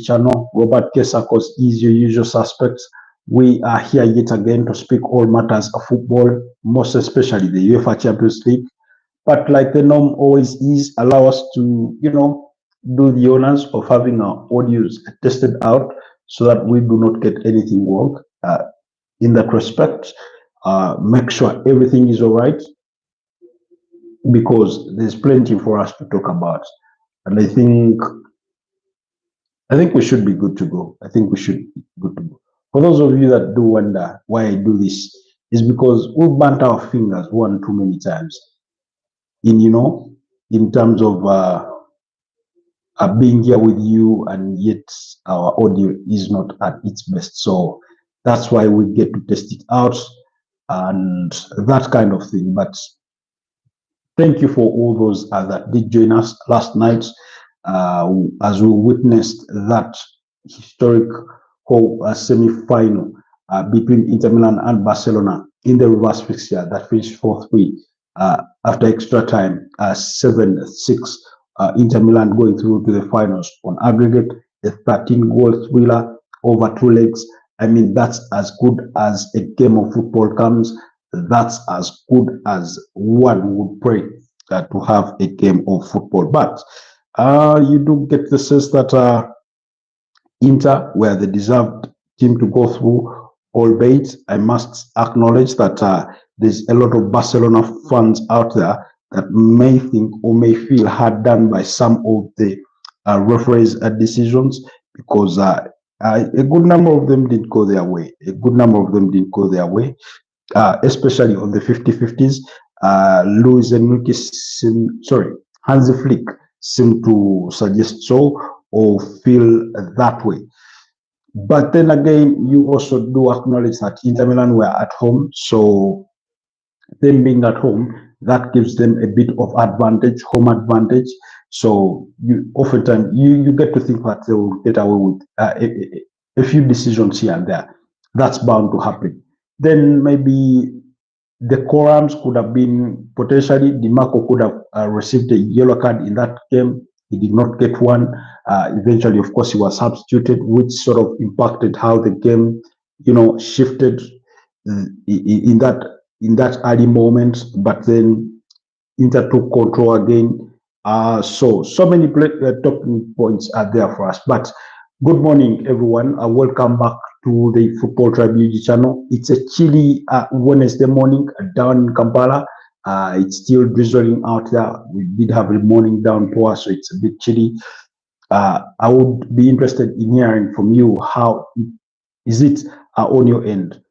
channel. Robert Kesakos is your usual suspect. We are here yet again to speak all matters of football, most especially the UEFA Champions League. But like the norm always is, allow us to, do the honors of having our audios tested out so that we do not get anything wrong. In that respect, make sure everything is all right because there's plenty for us to talk about. And I think we should be good to go. I think we should be good to go. For those of you that do wonder why I do this, is because we've burnt our fingers one too many times in terms of being here with you, and yet our audio is not at its best. So that's why we get to test it out and that kind of thing. But thank you for all those that did join us last night as we witnessed that historic semi-final between Inter Milan and Barcelona in the reverse fixture that finished 4-3 after extra time, 7-6. Inter Milan going through to the finals on aggregate, a 13-goal thriller over 2 legs. I mean, that's as good as a game of football comes. That's as good as one would pray to have a game of football. But you do get the sense that Inter were the deserved team to go through, albeit I must acknowledge that there's a lot of Barcelona fans out there that may think or may feel hard done by some of the referees' decisions, because a good number of them didn't go their way. Especially on the 50-50s. Luis Enrique, Hansi Flick seemed to suggest so or feel that way. But then again, you also do acknowledge that Inter Milan were at home, so them being at home, that gives them a bit of advantage, home advantage. So oftentimes you get to think that they will get away with a few decisions here and there. That's bound to happen. Then maybe the quorums could have been potentially, DiMarco could have received a yellow card in that game. He did not get one. Eventually, of course, he was substituted, which sort of impacted how the game, shifted in that early moment. But then Inter took control again. So many talking points are there for us. But good morning, everyone. Welcome back to the Footballtribeug channel. It's a chilly Wednesday morning down in Kampala. It's still drizzling out there. We did have a morning downpour, so it's a bit chilly. I would be interested in hearing from you. How is it on your end?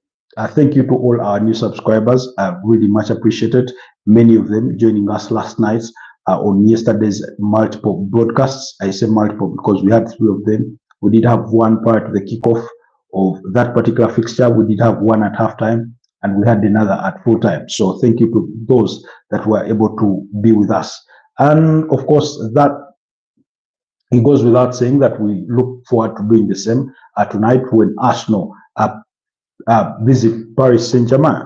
Thank you to all our new subscribers. Really much appreciated. Many of them joining us last night on yesterday's multiple broadcasts. I say multiple because we had 3 of them. We did have one prior to the kickoff of that particular fixture. We did have one at halftime, and we had another at full time. So thank you to those that were able to be with us. And of course, that it goes without saying that we look forward to doing the same tonight when Arsenal visit Paris Saint-Germain.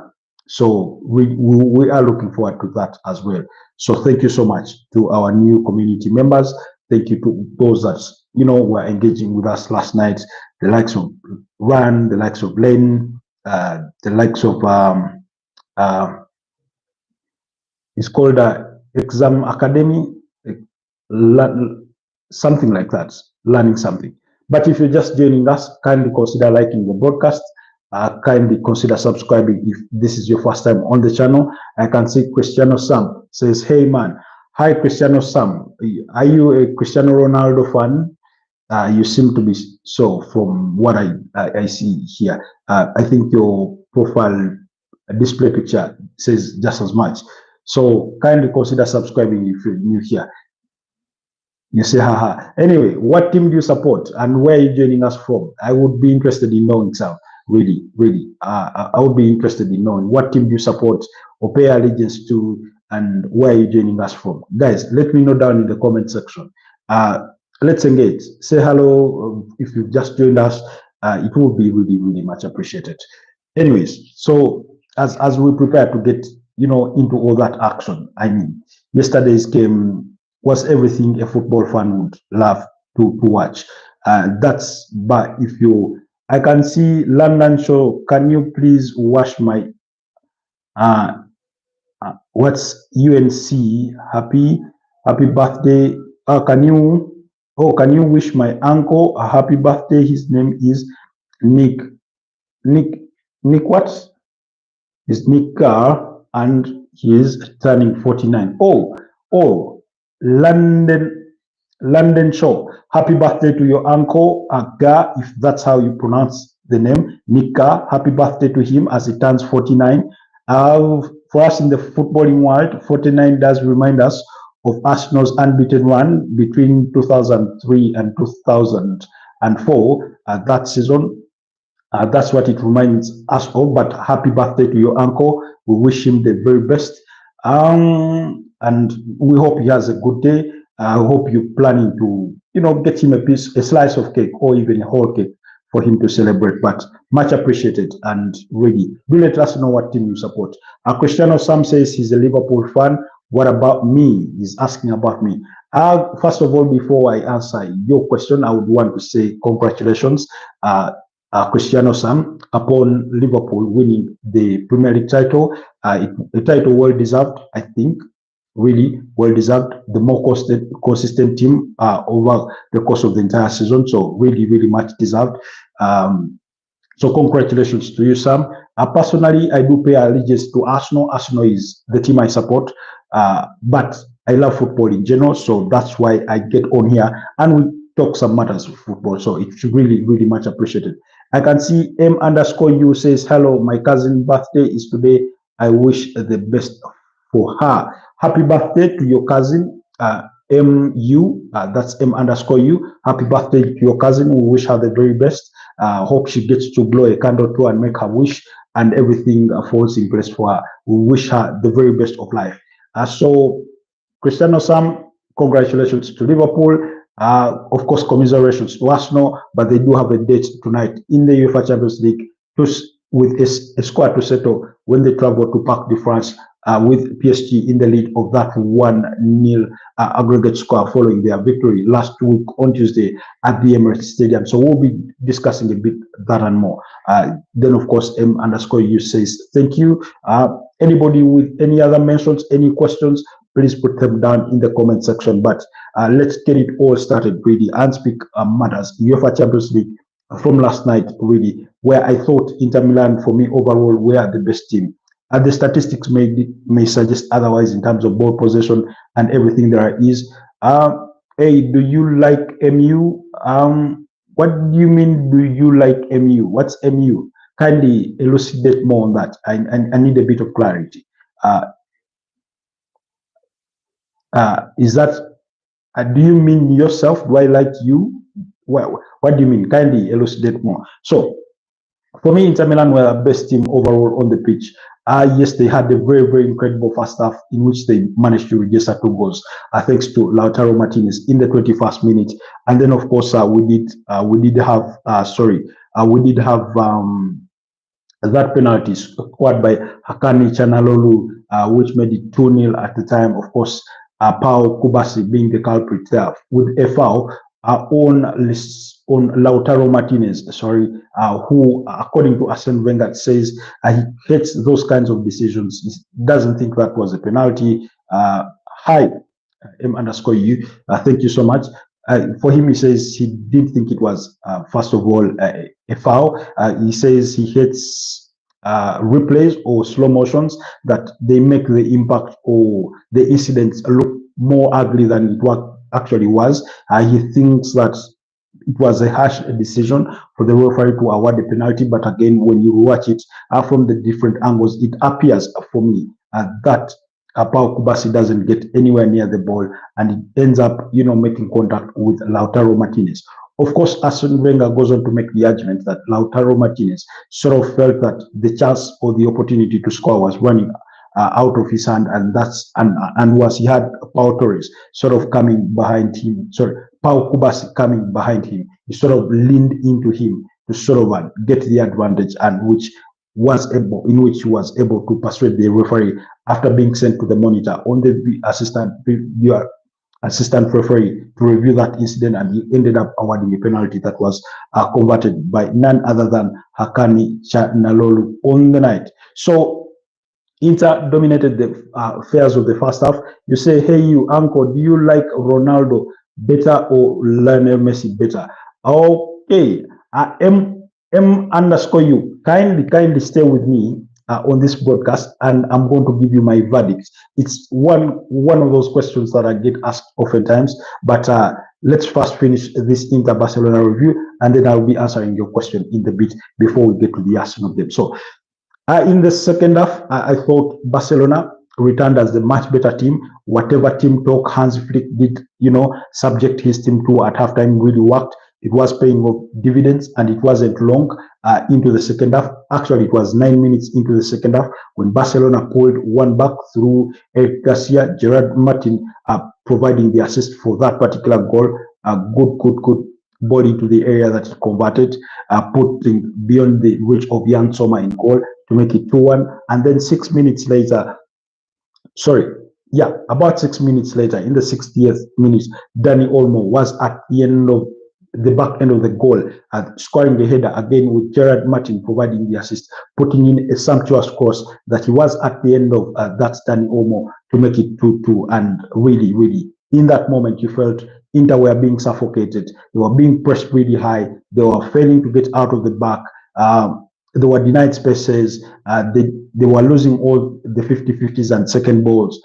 So we are looking forward to that as well. So thank you so much to our new community members. Thank you to those that were engaging with us last night. The likes of Ryan, the likes of Len, the likes of it's called Exam Academy, something like that, learning something. But if you're just joining us, kindly consider liking the broadcast. Kindly consider subscribing if this is your first time on the channel. I can see Cristiano Sam says, "Hey man, hi Cristiano Sam. Are you a Cristiano Ronaldo fan?" You seem to be so from what I see here. I think your profile display picture says just as much. So kindly consider subscribing if you're new here. You say, haha. Anyway, what team do you support and where are you joining us from? I would be interested in knowing, Sam. Really. I would be interested in knowing what team do you support or pay allegiance to and where are you joining us from. Guys, let me know down in the comment section. Let's engage. Say hello if you've just joined us. It will be really much appreciated. Anyways, so as we prepare to get into all that action, I mean, yesterday's game was everything a football fan would love to watch. That's, but if you, I can see London Show, can you please wash my, uh, what's UNC, happy birthday. Can you wish my uncle a happy birthday? His name is Nick, Nick, Nick what? Is Nick Carr, and he is turning 49. London, London Show. Happy birthday to your uncle, Aga, if that's how you pronounce the name, Nick Carr. Happy birthday to him as he turns 49. For us in the footballing world, 49 does remind us of Arsenal's unbeaten run between 2003 and 2004. That season, that's what it reminds us of. But happy birthday to your uncle. We wish him the very best. And we hope he has a good day. I hope you're planning to, get him a slice of cake or even a whole cake for him to celebrate. But much appreciated, and really, do let us know what team you support. Cristiano Sam says he's a Liverpool fan. What about me? He's asking about me. First of all, before I answer your question, I would want to say congratulations, Cristiano Sam, upon Liverpool winning the Premier League title. A title well deserved, I think. Really well deserved. The more consistent team over the course of the entire season. So really, really much deserved. So congratulations to you, Sam. Personally, I do pay allegiance to Arsenal. Arsenal is the team I support. But I love football in general, so that's why I get on here and we talk some matters of football. So it's really, really much appreciated. I can see M_U says, hello, my cousin's birthday is today. I wish the best for her. Happy birthday to your cousin, MU. That's M_U. Happy birthday to your cousin. We wish her the very best. Hope she gets to blow a candle too and make her wish, and everything falls in place for her. We wish her the very best of life. So, Cristiano Sam, congratulations to Liverpool. Of course, commiserations to Arsenal, but they do have a date tonight in the UEFA Champions League with a squad to settle when they travel to Parc de France with PSG in the lead of that 1-0 aggregate score following their victory last week on Tuesday at the Emirates Stadium. So we'll be discussing a bit that and more. Then, of course, M_U says, thank you. Anybody with any other mentions, any questions, please put them down in the comment section. But let's get it all started, really, and speak matters. UEFA Champions League from last night, really, where I thought Inter Milan, for me, overall, were the best team. The statistics may suggest otherwise in terms of ball possession and everything there is. Hey, do you like MU? What do you mean, do you like MU? What's MU? Kindly elucidate more on that. I need a bit of clarity. Is that, do you mean yourself? Do I like you? What do you mean? Kindly elucidate more. So, for me, Inter Milan were the best team overall on the pitch. Yes, they had a very, very incredible first half in which they managed to register 2 goals, thanks to Lautaro Martinez in the 21st minute. And then, of course, we did have that penalty scored by Hakani Chanalolu, which made it 2-0 at the time. Of course, Pau Kubasi being the culprit there with a foul on Lautaro Martinez, who, according to Arsene Wenger, says he hates those kinds of decisions. He doesn't think that was a penalty. Hi, M_U. Thank you so much. For him, he says he did think it was, first of all, a foul. He says he hates replays or slow motions that they make the impact or the incidents look more ugly than it actually was. He thinks that it was a harsh decision for the referee to award the penalty, but again, when you watch it from the different angles, it appears for me that Pau Kubasi doesn't get anywhere near the ball, and it ends up, making contact with Lautaro Martinez. Of course, Arsene Wenger goes on to make the argument that Lautaro Martinez sort of felt that the chance or the opportunity to score was running out of his hand, and was he had Pau Torres sort of coming behind him. Pau Kubasi coming behind him, he sort of leaned into him to sort of get the advantage, and in which he was able to persuade the referee after being sent to the monitor on the assistant viewer assistant referee to review that incident, and he ended up awarding a penalty that was converted by none other than Hakani Chanalolu on the night. So Inter dominated the affairs of the first half. You say, hey, you uncle, do you like Ronaldo better or Lionel Messi better? Okay, M underscore you. Kindly stay with me on this broadcast, and I'm going to give you my verdict. It's one of those questions that I get asked oftentimes, but let's first finish this Inter Barcelona review, and then I'll be answering your question in the bit before we get to the Arsenal game. So in the second half, I thought Barcelona returned as the much better team. Whatever team talk Hans Flick did, subject his team to at halftime really worked. It was paying off dividends, and it wasn't long into the second half. Actually, it was 9 minutes into the second half when Barcelona pulled one back through Eric Garcia, Gerard Martin providing the assist for that particular goal. Good ball into the area that it converted, putting beyond the reach of Jan Sommer in goal to make it 2-1. And then 6 minutes later, about 6 minutes later, in the 60th minute, Dani Olmo was at the end of the back end of the goal, scoring the header again with Gerard Martin providing the assist, putting in a sumptuous cross that he was at the end of that Dani Olmo to make it 2-2. And really, in that moment, you felt Inter were being suffocated. They were being pressed really high. They were failing to get out of the back. They were denied spaces. They were losing all the 50-50s and second balls.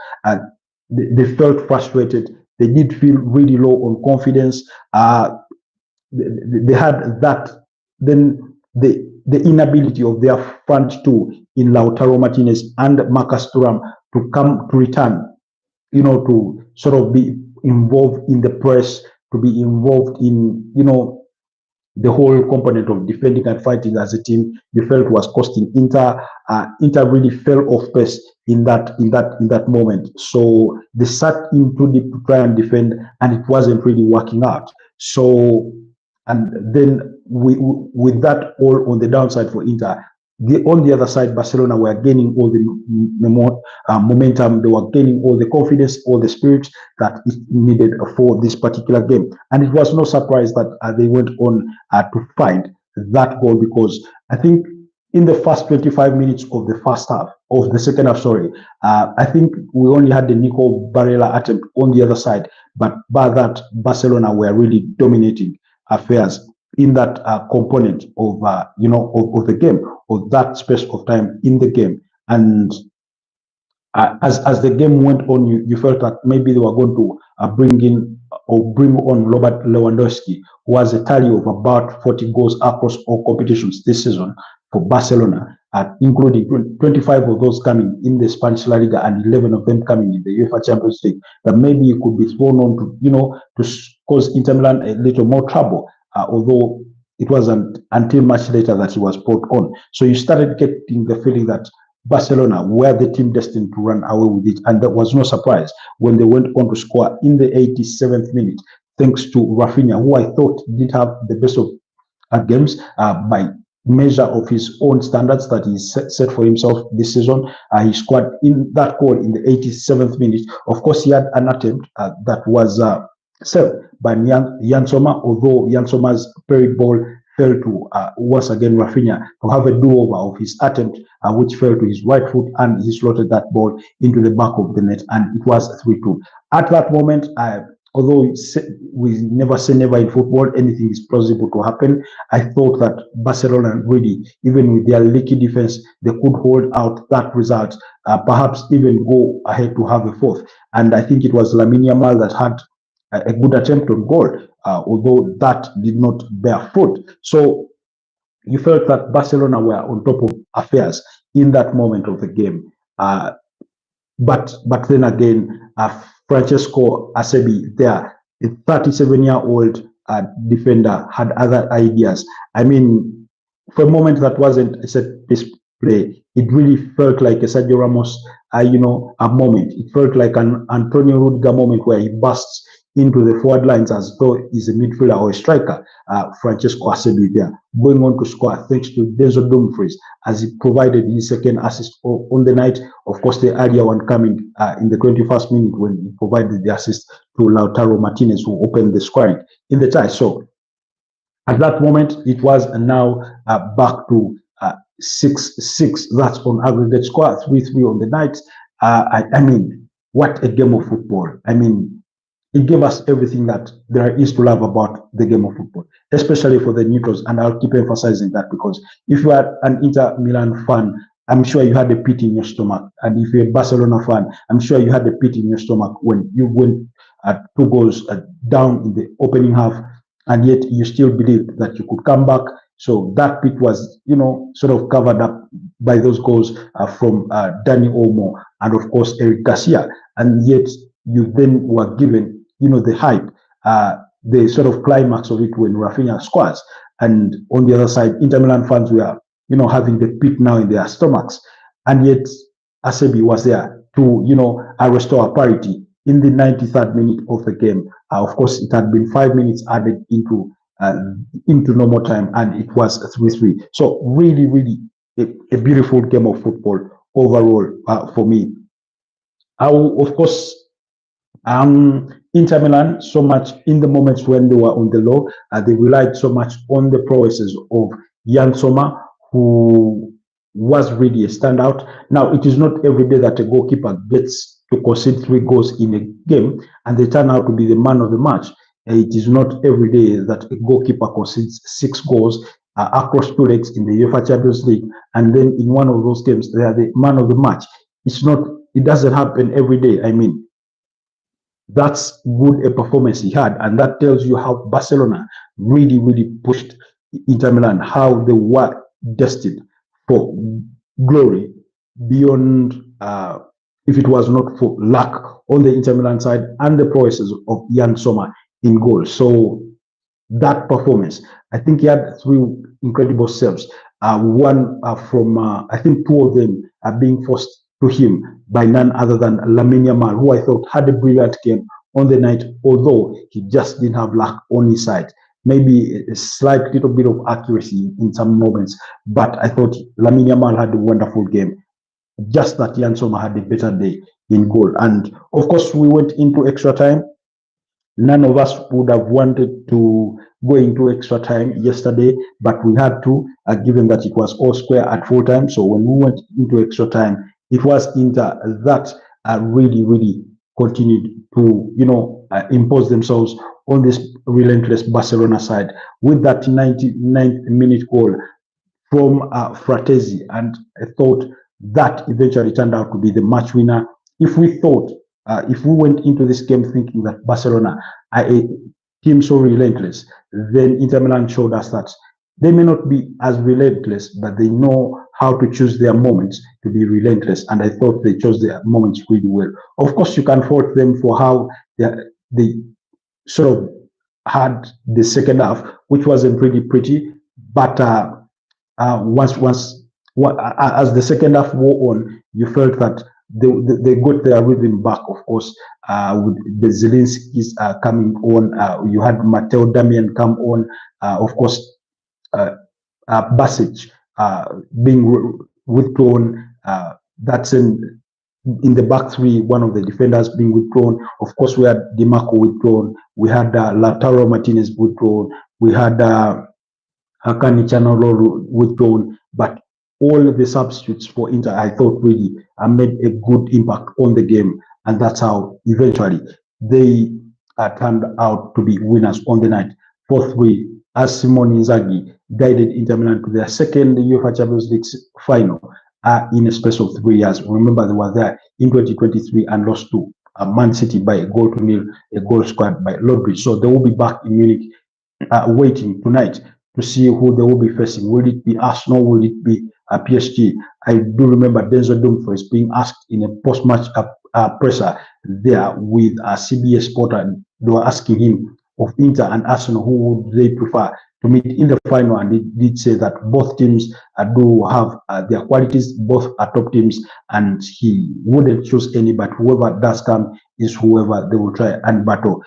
They felt frustrated. They did feel really low on confidence. They had that. Then the inability of their front two in Lautaro Martinez and Marcus Thuram to return, to sort of be involved in the press, to be involved in, the whole component of defending and fighting as a team. You felt was costing Inter. Inter really fell off pace in that moment. So they sat in too deep to try and defend, and it wasn't really working out. So, and then with that all on the downside for Inter, on the other side, Barcelona were gaining all the momentum. They were gaining all the confidence, all the spirit that is needed for this particular game. And it was no surprise that they went on to find that goal, because I think in the first 25 minutes of the second half, I think we only had the Nico Barella attempt on the other side. But by that, Barcelona were really dominating affairs in that component of of the game, or that space of time in the game. And as the game went on, you felt that maybe they were going to bring on Robert Lewandowski, who has a tally of about 40 goals across all competitions this season for Barcelona, including 25 of those coming in the Spanish La Liga and 11 of them coming in the UEFA Champions League. That maybe he could be thrown on to cause Inter Milan a little more trouble. Although it wasn't until much later that he was brought on. So you started getting the feeling that Barcelona were the team destined to run away with it. And that was no surprise when they went on to score in the 87th minute, thanks to Rafinha, who I thought did have the best of games by measure of his own standards that he set for himself this season. He scored in that goal in the 87th minute. Of course, he had an attempt that was saved by Jan Sommer, although Jan Sommer's parried ball fell to once again Rafinha to have a do-over of his attempt, which fell to his right foot, and he slotted that ball into the back of the net, and it was 3-2. At that moment, although we never say never in football, anything is plausible to happen, I thought that Barcelona really, even with their leaky defense, they could hold out that result, perhaps even go ahead to have a fourth. And I think it was Lamine Yamal that had a good attempt on goal, although that did not bear fruit. So you felt that Barcelona were on top of affairs in that moment of the game. But then again, Francesco Acerbi, there, a 37-year-old defender, had other ideas. I mean, for a moment that wasn't a set piece play. It really felt like a Sergio Ramos, a moment. It felt like an Antonio Rudiger moment where he bursts into the forward lines as though he's a midfielder or a striker. Francesco Acerbi there, going on to score thanks to Denzel Dumfries as he provided his second assist on the night. Of course, the earlier one coming in the 21st minute when he provided the assist to Lautaro Martinez, who opened the scoring in the tie. So at that moment, it was now back to 6-6. That's on aggregate score, 3-3 on the night. I mean, what a game of football. I mean, it gave us everything that there is to love about the game of football, especially for the neutrals. And I'll keep emphasizing that because if you are an Inter Milan fan, I'm sure you had a pit in your stomach. And if you're a Barcelona fan, I'm sure you had a pit in your stomach when you went 2 goals down in the opening half, and yet you still believed that you could come back. So that pit was, sort of covered up by those goals from Dani Olmo and, of course, Eric Garcia. And yet you then were given, the hype, the sort of climax of it when Rafinha scores. And on the other side, Inter Milan fans were, having the pit now in their stomachs. And yet Acerbi was there to, restore parity in the 93rd minute of the game. Of course, it had been 5 minutes added into normal time, and it was 3-3. So really, really a beautiful game of football overall for me. Of course, Inter Milan, so much in the moments when they were on the low, they relied so much on the prowesses of Jan Sommer, who was really a standout. Now, it is not every day that a goalkeeper gets to concede 3 goals in a game and they turn out to be the man of the match. It is not every day that a goalkeeper concedes 6 goals across 2 legs in the UEFA Champions League, and then in one of those games they are the man of the match. It doesn't happen every day. I mean, that's good a performance he had, and that tells you how Barcelona really, really pushed Inter Milan, how they were destined for glory beyond if it was not for luck on the Inter Milan side and the prowesses of Jan Sommer in goal. So that performance, I think he had 3 incredible saves. One from, I think 2 of them are being forced to him by none other than Lamine Yamal, who I thought had a brilliant game on the night, although he just didn't have luck on his side. Maybe a slight little bit of accuracy in some moments, but I thought Lamine Yamal had a wonderful game. Just that Jan Sommer had a better day in goal. And of course, we went into extra time. None of us would have wanted to go into extra time yesterday, but we had to, given that it was all square at full time. So when we went into extra time, it was Inter that really, really continued to, impose themselves on this relentless Barcelona side with that 99th minute goal from Fratesi. And I thought that eventually turned out to be the match winner. If we went into this game thinking that Barcelona are a team so relentless, then Inter Milan showed us that they may not be as relentless, but they know how to choose their moments to be relentless. And I thought they chose their moments really well. Of course, you can fault them for how they sort of had the second half, which wasn't really pretty. But as the second half wore on, you felt that they got their rhythm back. Of course, with the Zelinski's coming on, you had Matteo Damian come on. Of course, Basic being withdrawn. That's in the back 3, one of the defenders being withdrawn. Of course, we had DiMarco withdrawn. We had Lautaro Martinez withdrawn. We had Hakani Chanalolo withdrawn. But all the substitutes for Inter, I thought really made a good impact on the game. And that's how eventually they turned out to be winners on the night. 4-3, as Simone Inzaghi guided Inter Milan to their second UEFA Champions League final in a space of 3 years. Remember, they were there in 2023 and lost to Man City by 1-0, a goal scored by Rodri. So they will be back in Munich waiting tonight to see who they will be facing. Will it be Arsenal? Will it be PSG? I do remember Denzel Dumfries being asked in a post-match presser there with CBS Sport, and they were asking him of Inter and Arsenal, who would they prefer to meet in the final, and it did say that both teams do have their qualities, both are top teams, and he wouldn't choose any, but whoever does come is whoever they will try and battle.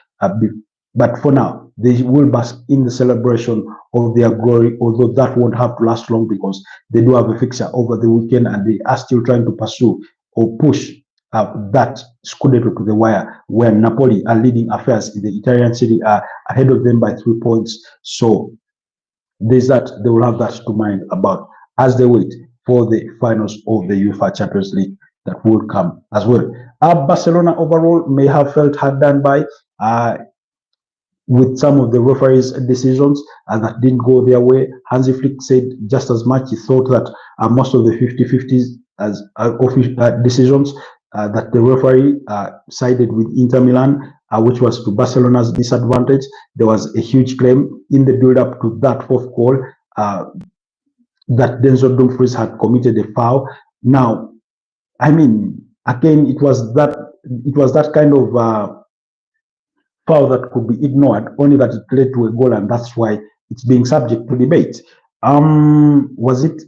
But for now, they will bask in the celebration of their glory, although that won't have to last long because they do have a fixture over the weekend and they are still trying to pursue or push that Scudetto to the wire, where Napoli are leading affairs in the Italian Serie A ahead of them by 3 points. So there's that, they will have that to mind about as they wait for the finals of the UEFA Champions League that will come as well. Barcelona overall may have felt hard done by with some of the referees' decisions that didn't go their way. Hansi Flick said just as much. He thought that most of the 50-50s as decisions that the referee sided with Inter Milan, which was to Barcelona's disadvantage. There was a huge claim in the build-up to that fourth goal that Denzel Dumfries had committed a foul. Now, I mean, again, it was that kind of foul that could be ignored, only that it led to a goal, and that's why it's being subject to debate. Was it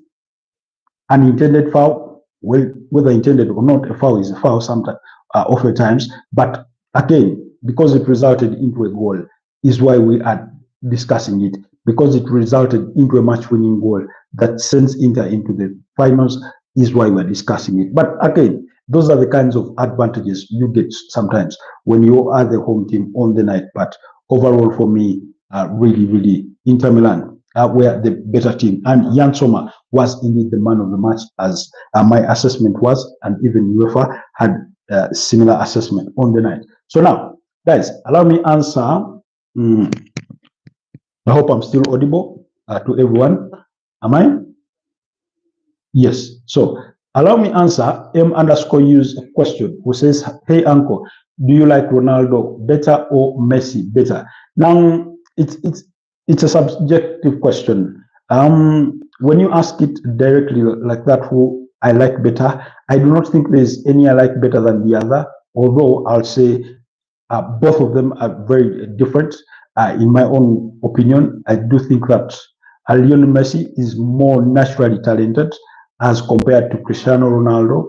an intended foul? Well, whether intended or not, a foul is a foul sometimes, oftentimes. But again, because it resulted into a goal, is why we are discussing it. Because it resulted into a match-winning goal that sends Inter into the finals, is why we're discussing it. But again, those are the kinds of advantages you get sometimes when you are the home team on the night. But overall, for me, really, Inter Milan were the better team. And Jan Sommer was indeed the man of the match, as my assessment was, and even UEFA had a similar assessment on the night. So now, guys, allow me answer. I hope I'm still audible to everyone. Am I? Yes. So allow me answer M_U's question, who says, "Hey uncle, do you like Ronaldo better or Messi better?" Now it's a subjective question. When you ask it directly like that, who I like better, I do not think there's any I like better than the other. Although I'll say both of them are very different. In my own opinion, I do think that Lionel Messi is more naturally talented as compared to Cristiano Ronaldo,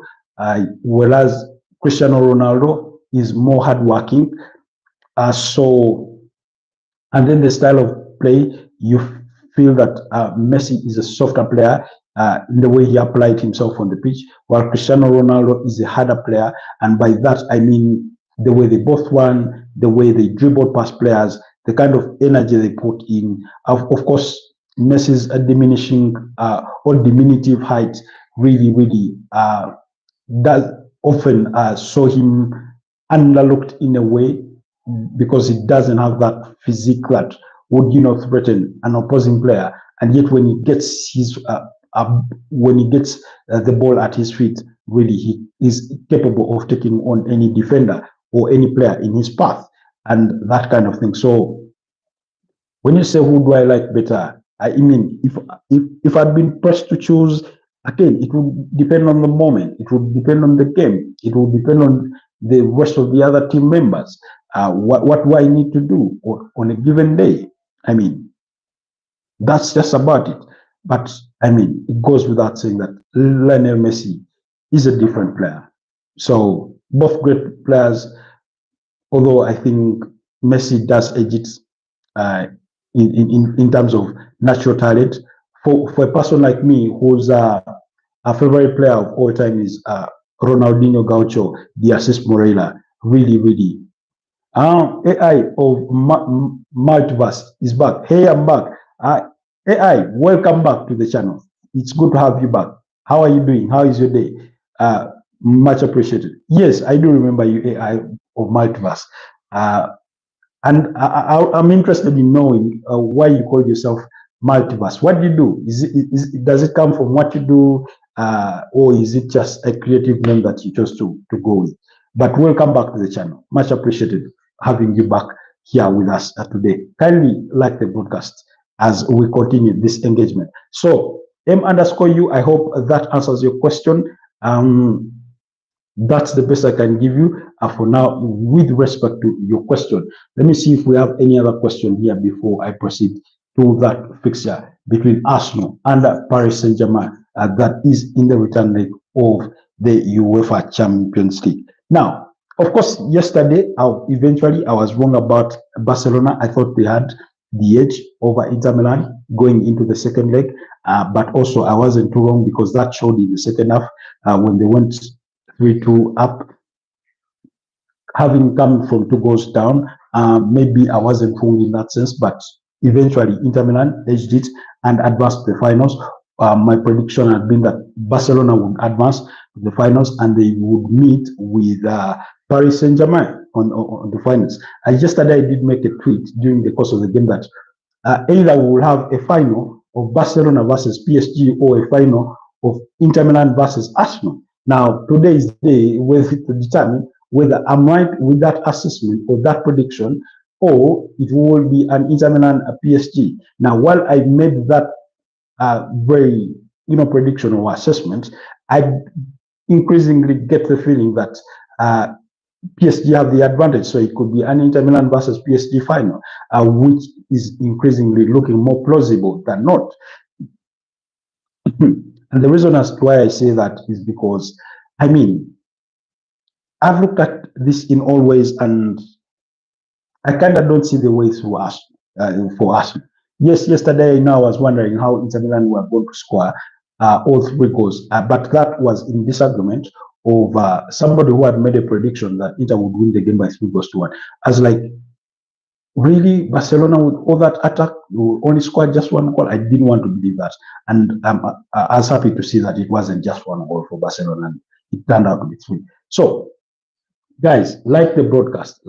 whereas Cristiano Ronaldo is more hardworking. And then the style of play, you feel that Messi is a softer player in the way he applied himself on the pitch, while Cristiano Ronaldo is a harder player. And by that, I mean the way they both run, the way they dribble past players, the kind of energy they put in. Of course, Messi's diminishing or diminutive height really does often show him underlooked in a way, because he doesn't have that physique that would threaten an opposing player. And yet when he gets the ball at his feet, really he is capable of taking on any defender or any player in his path and that kind of thing. So when you say who do I like better, I mean, if I'd been pressed to choose, again, it would depend on the moment. It would depend on the game. It would depend on the rest of the other team members. What do I need to do on a given day? I mean, that's just about it. But I mean, it goes without saying that Lionel Messi is a different player. So both great players, although I think Messi does edge it in terms of natural talent. For a person like me, who's a favorite player of all time is Ronaldinho Gaucho, the assist Moreira. Really. AI of Multiverse is back. Hey, I'm back. AI, welcome back to the channel. It's good to have you back. How are you doing? How is your day? Much appreciated. Yes, I do remember you, AI of Multiverse. And I'm interested in knowing why you call yourself Multiverse. What do you do? Does it come from what you do, or is it just a creative name that you chose to go with? But welcome back to the channel. Much appreciated having you back here with us today. Kindly like the broadcast as we continue this engagement. So M_U, I hope that answers your question. That's the best I can give you for now with respect to your question. Let me see if we have any other question here before I proceed to that fixture between Arsenal and Paris Saint-Germain that is in the return leg of the UEFA Champions League. Now, of course, yesterday, eventually I was wrong about Barcelona. I thought they had the edge over Inter Milan going into the second leg, but also I wasn't too wrong because that showed in the second half when they went 3-2 up, having come from 2 goals down. Maybe I wasn't wrong in that sense, but eventually Inter Milan edged it and advanced to the finals. My prediction had been that Barcelona would advance to the finals and they would meet with Paris Saint-Germain on the finals. Yesterday, I did make a tweet during the course of the game that either we will have a final of Barcelona versus PSG or a final of Inter Milan versus Arsenal. Now, today is the day to determine whether I'm right with that assessment or that prediction, or it will be an Inter Milan PSG. Now, while I made that very prediction or assessment, I increasingly get the feeling that PSG have the advantage, so it could be an Inter Milan versus PSG final, which is increasingly looking more plausible than not. And the reason as to why I say that is because, I mean, I've looked at this in all ways, and I kind of don't see the way through us for us. Yes, yesterday I was wondering how Inter Milan were going to score all 3 goals, but that was in disagreement of somebody who had made a prediction that Inter would win the game by 3-1. I was like, really, Barcelona with all that attack will only score just 1 goal? I didn't want to believe that, and I was happy to see that it wasn't just 1 goal for Barcelona, and it turned out to be 3. So, guys, like the broadcast,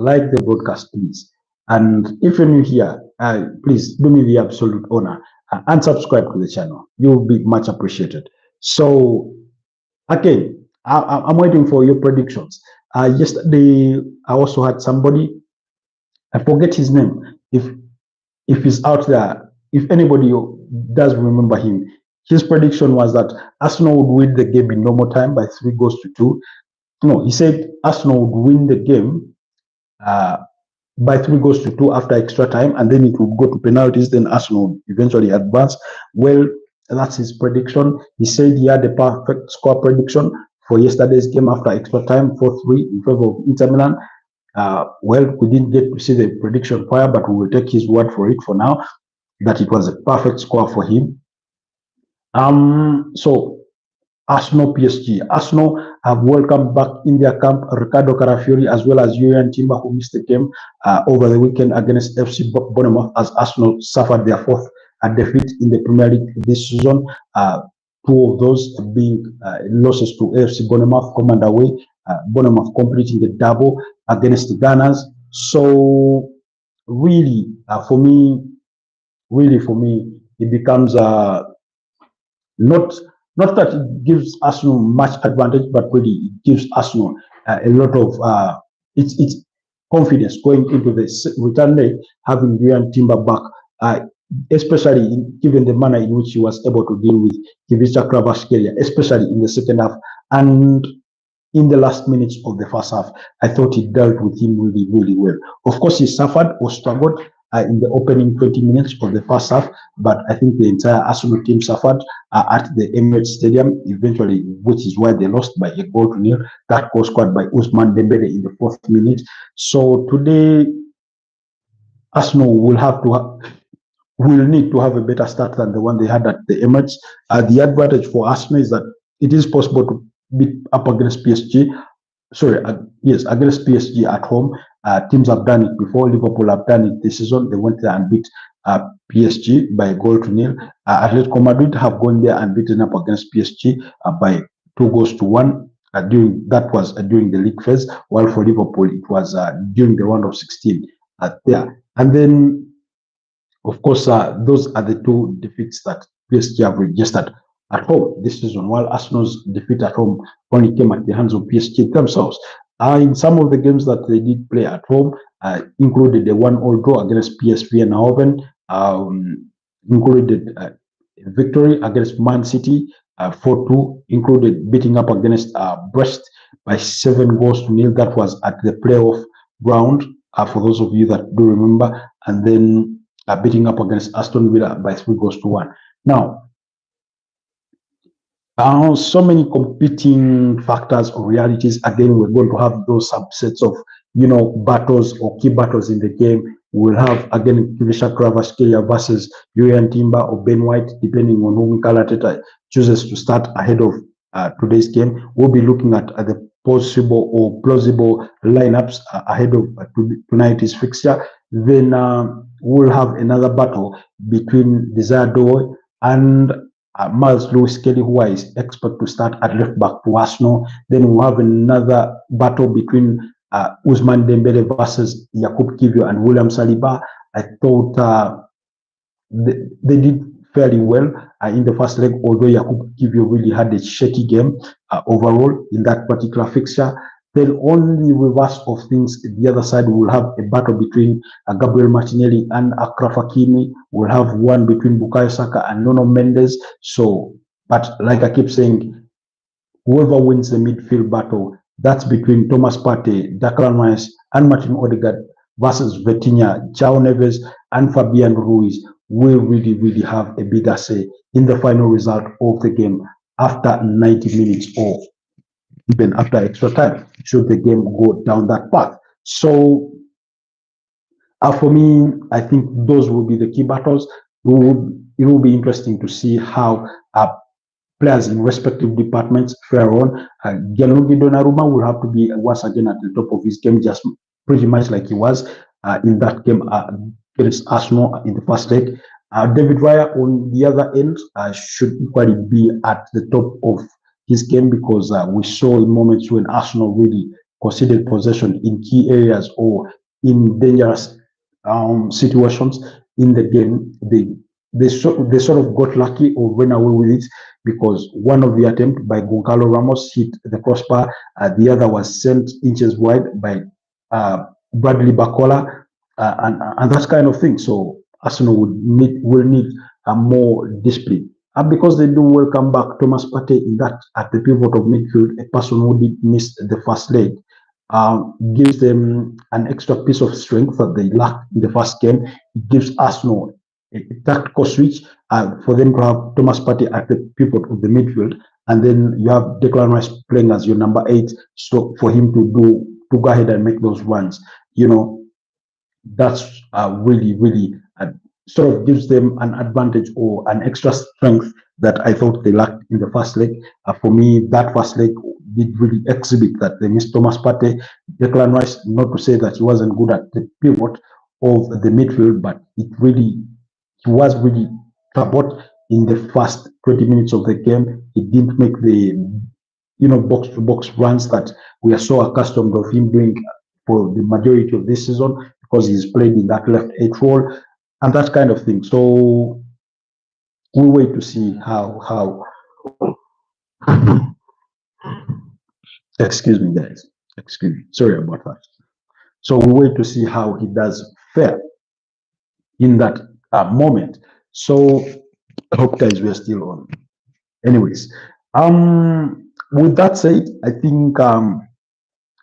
please. And if you're new here, please do me the absolute honor and subscribe to the channel. You'll be much appreciated. So, again, I'm waiting for your predictions. Yesterday, I also had somebody, I forget his name. If he's out there, if anybody does remember him, his prediction was that Arsenal would win the game in normal time by 3-2. No, he said Arsenal would win the game by 3-2 after extra time, and then it would go to penalties. Then Arsenal would eventually advance. Well, that's his prediction. He said he had a perfect score prediction for yesterday's game after extra time, 4-3 in favor of Inter Milan. Well, we didn't get to see the prediction prior, but we will take his word for it for now, that it was a perfect score for him. So Arsenal PSG. Arsenal have welcomed back in their camp Ricardo Calafiori as well as Julian Timber, who missed the game over the weekend against FC Bournemouth, as Arsenal suffered their 4th defeat in the Premier League this season. 2 of those being losses to AFC Bournemouth home and away. Bournemouth completing the double against the Gunners. So really, for me, it becomes not that it gives Arsenal much advantage, but really it gives Arsenal a lot of it's confidence going into the return leg, having Julian Timber back, especially given the manner in which he was able to deal with Ivica Kvaratskhelia, especially in the second half and in the last minutes of the first half. I thought he dealt with him really, really well. Of course, he suffered or struggled in the opening 20 minutes of the first half, but I think the entire Arsenal team suffered at the Emirates Stadium, eventually, which is why they lost by 1-0. That goal scored by Ousmane Dembele in the 4th minute. So today, Arsenal will need to have a better start than the one they had at the Emirates. The advantage for Arsenal is that it is possible to beat up against PSG. Against PSG at home. Teams have done it before. Liverpool have done it this season. They went there and beat PSG by 1-0. Atletico Madrid have gone there and beaten up against PSG by 2-1. That was during the league phase, while for Liverpool it was during the round of 16 there. And then, of course, those are the 2 defeats that PSG have registered at home this season, while Arsenal's defeat at home only came at the hands of PSG themselves. In some of the games that they did play at home, included a 1-1 draw against PSV Eindhoven, included a victory against Man City, 4-2, included beating up against Brest by 7-0. That was at the playoff round, for those of you that do remember. And then beating up against Aston Villa by 3 goals to 1. Now, so many competing factors or realities. Again, we're going to have those subsets of, battles or key battles in the game. We'll have, again, Kivisha Kvaratskhelia versus Julian Timber or Ben White, depending on who Mikel Arteta chooses to start ahead of today's game. We'll be looking at the possible or plausible lineups ahead of tonight's fixture. Then we'll have another battle between Desire Doe and Miles Lewis Kelly, who is expected to start at left back to Arsenal. Then we'll have another battle between Ousmane Dembele versus Yakub Kivio and William Saliba. I thought they did fairly well in the first leg, although Yakub Kivio really had a shaky game overall in that particular fixture. Then only reverse of things, the other side will have a battle between Gabriel Martinelli and Achraf Hakimi. We'll have one between Bukayo Saka and Nuno Mendes. So, but like I keep saying, whoever wins the midfield battle, that's between Thomas Partey, Declan Rice, and Martin Odegaard versus Vitinha, João Neves, and Fabian Ruiz, will really, really have a bigger say in the final result of the game after 90 minutes or even after extra time, should the game go down that path. So, for me, I think those will be the key battles. It will be interesting to see how players in respective departments fare on. Gianluigi Donnarumma will have to be once again at the top of his game, just pretty much like he was in that game against Arsenal in the first leg. David Raya, on the other end, should equally be at the top of his game, because we saw in moments when Arsenal really conceded possession in key areas or in dangerous situations in the game. They sort of got lucky or ran away with it, because one of the attempts by Goncalo Ramos hit the crossbar, the other was sent inches wide by Bradley Bacola, and that kind of thing. So Arsenal will need more discipline. And because they do welcome back Thomas Partey in that at the pivot of midfield, a person who did miss the first leg, gives them an extra piece of strength that they lacked in the first game. It gives Arsenal a tactical switch for them to have Thomas Partey at the pivot of the midfield, and then you have Declan Rice playing as your number 8, so for him to go ahead and make those runs. That's really sort of gives them an advantage or an extra strength that I thought they lacked in the first leg. For me, that first leg did really exhibit that they missed Thomas Partey. Declan Rice, not to say that he wasn't good at the pivot of the midfield, but he was really troubled in the first 20 minutes of the game. He didn't make the box-to-box runs that we are so accustomed of him doing for the majority of this season, because he's played in that left 8 role and that kind of thing. So we'll wait to see how excuse me guys, sorry about that. So we'll wait to see how he does fare in that moment. So I hope guys we are still on. Anyways, with that said, I think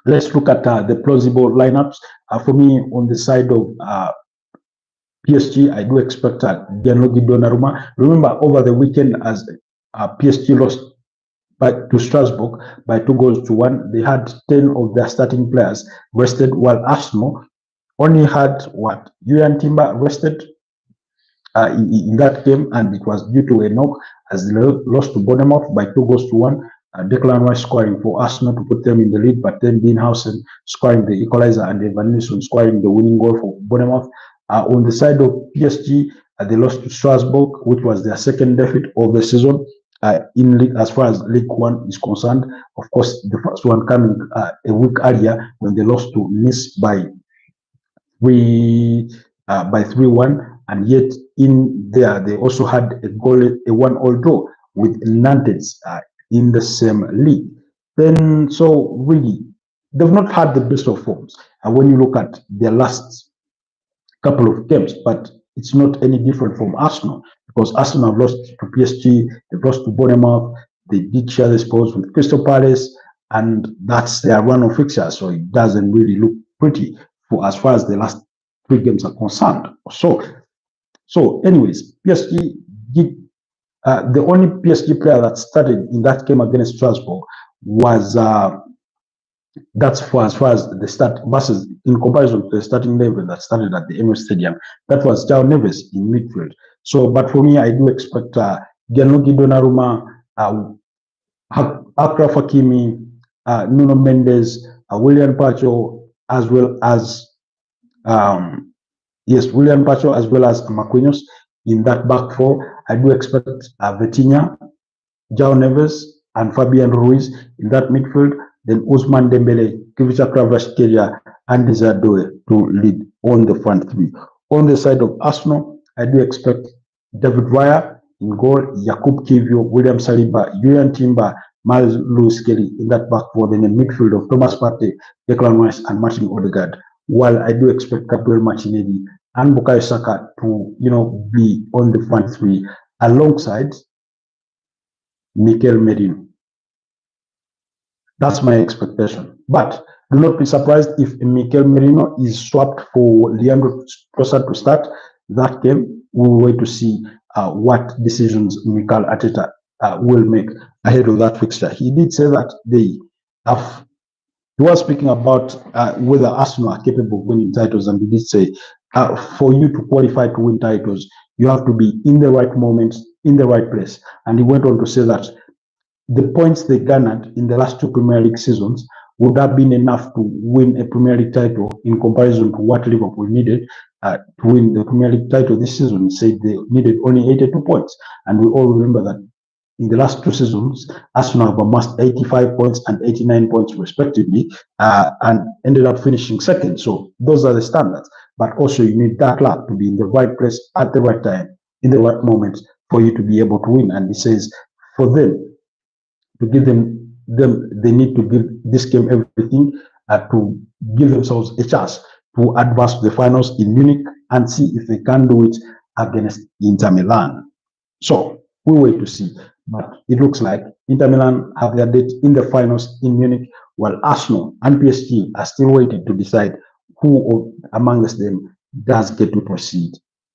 let's look at the plausible lineups. For me, on the side of PSG, I do expect Gianluigi Donnarumma. Remember, over the weekend, as PSG lost to Strasbourg by 2 goals to 1, they had 10 of their starting players rested, while Arsenal only had Julian Timber rested in that game, and it was due to a knock as they lost to Bournemouth by 2 goals to 1. Declan Rice scoring for Arsenal to put them in the lead, but then Dean Howson scoring the equalizer and Evan Nilsson scoring the winning goal for Bournemouth. On the side of PSG, they lost to Strasbourg, which was their second defeat of the season in league, as far as League One is concerned. Of course, the first one coming a week earlier when they lost to Nice by 3-1, and yet in there they also had a 1-1 draw with Nantes in the same league. Then, so really, they've not had the best of forms. And when you look at their last couple of games, but it's not any different from Arsenal, because Arsenal have lost to PSG, they've lost to Bournemouth, they did share the spoils with Crystal Palace, and that's their run of fixtures. So it doesn't really look pretty for as far as the last 3 games are concerned. So So, anyways, PSG did. The only PSG player that started in that game against Strasbourg was that's for as far as the start versus in comparison to the starting level that started at the Emirates Stadium. That was João Neves in midfield. So, but for me, I do expect Gianluigi Donnarumma, Achraf Hakimi, Nuno Mendes, William Pacho, as well as William Pacho as well as Marquinhos in that back four. I do expect Vitinha, João Neves, and Fabian Ruiz in that midfield. Then Ousmane Dembele, Kvicha Kvaratskhelia, and Desiree to lead on the front three. On the side of Arsenal, I do expect David Raya in goal, Jakub Kiwior, William Saliba, Julian Timber, Miles Lewis Kelly in that back four. Then in midfield of Thomas Partey, Declan Rice, and Martin Odegaard. While I do expect Gabriel Martinelli and Bukayo Saka to, be on the front three alongside Mikel Merino. That's my expectation. But do not be surprised if Mikel Merino is swapped for Leandro Trossard to start that game. We'll wait to see what decisions Mikel Arteta will make ahead of that fixture. He did say that he was speaking about whether Arsenal are capable of winning titles, and he did say, for you to qualify to win titles, you have to be in the right moment, in the right place. And he went on to say that the points they garnered in the last two Premier League seasons would have been enough to win a Premier League title in comparison to what Liverpool needed to win the Premier League title this season. He said they needed only 82 points. And we all remember that in the last two seasons, Arsenal have amassed 85 points and 89 points respectively, and ended up finishing second. So those are the standards. But also you need that luck to be in the right place at the right time, in the right moment for you to be able to win. And he says for them, to give them, they need to give this game everything to give themselves a chance to advance to the finals in Munich and see if they can do it against Inter Milan. So we'll wait to see. But it looks like Inter Milan have their date in the finals in Munich, while Arsenal and PSG are still waiting to decide who amongst them does get to proceed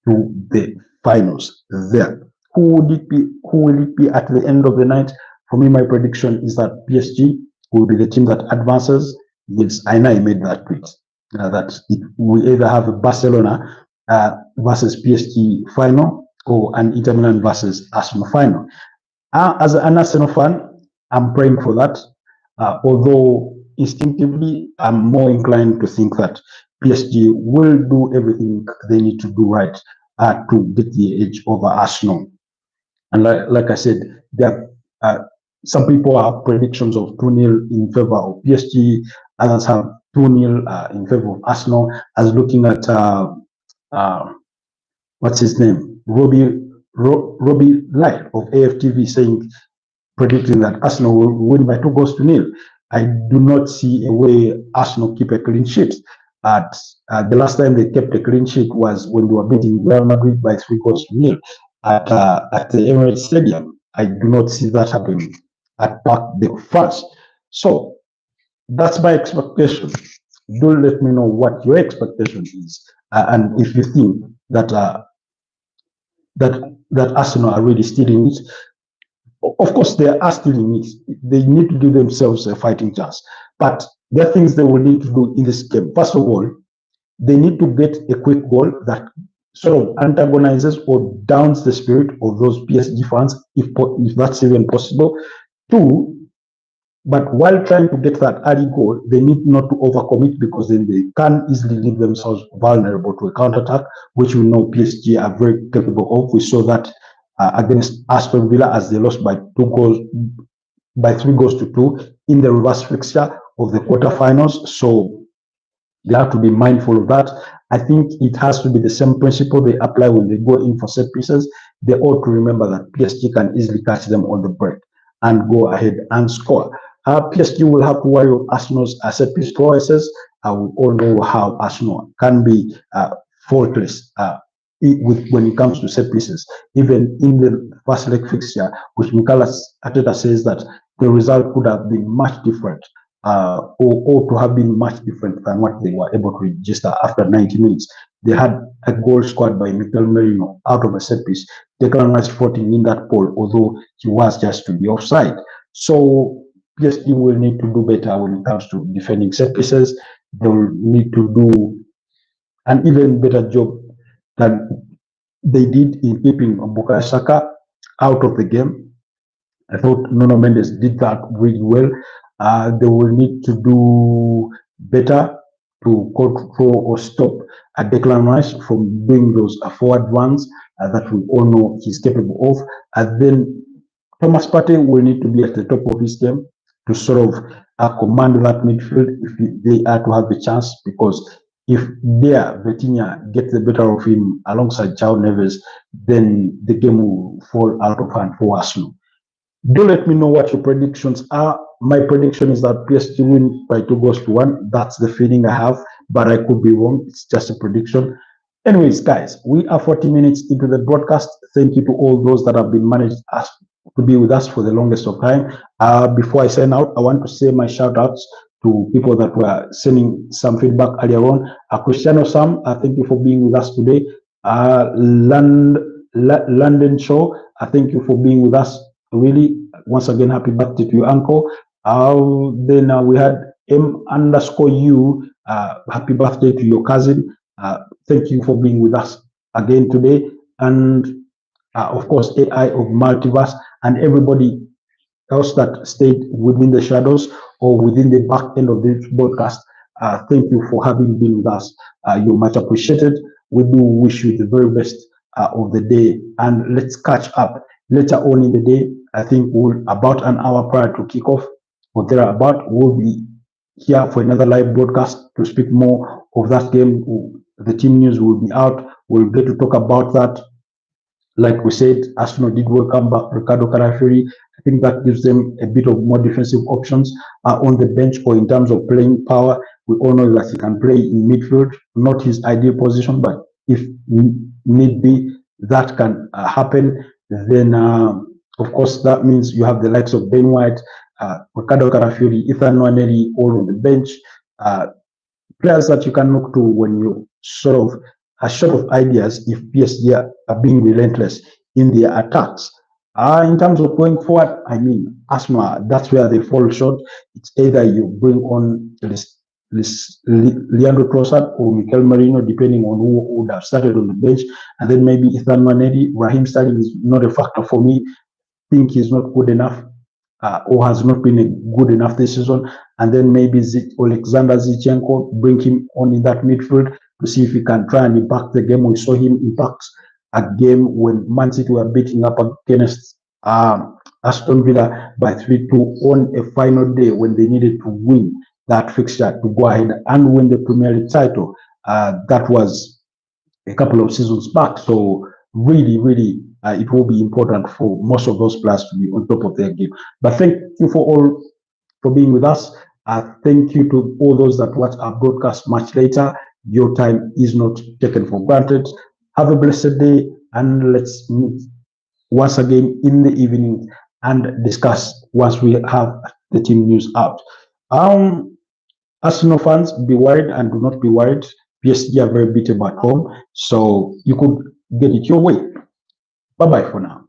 to the finals there. Who will it be at the end of the night? For me, my prediction is that PSG will be the team that advances. Yes, I know I made that tweet. That we either have a Barcelona versus PSG final or an Inter Milan versus Arsenal final. As an Arsenal fan, I'm praying for that. Although instinctively, I'm more inclined to think that PSG will do everything they need to do right to get the edge over Arsenal. And like I said, there some people have predictions of 2-0 in favor of PSG. Others have 2-0 in favor of Arsenal. As looking at what's his name, Robbie Light of AFTV saying, predicting that Arsenal will win by 2-0. I do not see a way Arsenal keep a clean sheet. The last time they kept a clean sheet was when they were beating Real Madrid by 3-0 at the Emirates Stadium. I do not see that happening at Parc des France. So that's my expectation. Do let me know what your expectation is, and if you think that that Arsenal are really stealing it. Of course, they are stealing it. They need to give themselves a fighting chance. But there are things they will need to do in this game. First of all, they need to get a quick goal that sort of antagonizes or downs the spirit of those PSG fans, if that's even possible. Two, but while trying to get that early goal, they need not to overcommit, because then they can easily leave themselves vulnerable to a counterattack, which we know PSG are very capable of. We saw that against Aston Villa as they lost by 3-2 in the reverse fixture of the quarterfinals. So they have to be mindful of that. I think it has to be the same principle they apply when they go in for set pieces. They ought to remember that PSG can easily catch them on the break and go ahead and score. PSG will have to worry of Arsenal's set piece choices. We all know how Arsenal can be faultless when it comes to set pieces. Even in the first leg fixture, which Mikel Arteta says that the result could have been much different or to have been much different than what they were able to register after 90 minutes. They had a goal scored by Mikel Merino out of a set piece. Declan Rice fought in that pole, although he was just to the offside. So PSG will need to do better when it comes to defending set pieces. They will need to do an even better job than they did in keeping Bukayo Saka out of the game. I thought Nuno Mendes did that really well. They will need to do better to control or stop Declan Rice from doing those forward runs that we all know he's capable of. And then Thomas Partey will need to be at the top of his game to sort of command that midfield if they are to have a chance, because if there Vitinha gets the better of him alongside João Neves, then the game will fall out of hand for Arsenal. Do let me know what your predictions are. My prediction is that PSG win by 2-1. That's the feeling I have, but I could be wrong. It's just a prediction. Anyways, guys, we are 40 minutes into the broadcast. Thank you to all those that have been managed to be with us for the longest of time. Before I sign out, I want to say my shout outs to people that were sending some feedback earlier on. Cristiano Sam, thank you for being with us today. London Show, thank you for being with us. Really, once again, happy birthday to your uncle. Then we had M_U. Happy birthday to your cousin. Thank you for being with us again today. And of course, AI of Multiverse and everybody else that stayed within the shadows or within the back end of this broadcast. Thank you for having been with us. You're much appreciated. We do wish you the very best of the day. And let's catch up later on in the day. I think about an hour prior to kickoff or thereabout, we'll be here for another live broadcast to speak more of that game. The team news will be out. We'll get to talk about that. Like we said, Arsenal did welcome back Ricardo Calafiori. I think that gives them a bit of more defensive options on the bench or in terms of playing power. We all know that he can play in midfield, not his ideal position, but if need be, that can happen. Then, of course, that means you have the likes of Ben White, Ricardo Calafiori, Ethan Nwaneri, all on the bench. Players that you can look to when you sort of are short of ideas if PSG are being relentless in their attacks. In terms of going forward, I mean, Arsenal, that's where they fall short. It's either you bring on Leandro Trossard or Mikel Merino, depending on who would have started on the bench, and then maybe Ethan Nwaneri. Raheem Sterling is not a factor for me. I think he's not good enough or has not been good enough this season. And then maybe Alexander Zinchenko, bring him on in that midfield to see if he can try and impact the game. We saw him impact a game when Man City were beating up against Aston Villa by 3-2 on a final day when they needed to win that fixture to go ahead and win the Premier League title. That was a couple of seasons back. So really, it will be important for most of those players to be on top of their game. But thank you for being with us. Thank you to all those that watch our broadcast much later. Your time is not taken for granted. Have a blessed day, and let's meet once again in the evening and discuss once we have the team news out. Arsenal fans, be worried and do not be worried. PSG are very beatable at home, so you could get it your way. Bye-bye for now.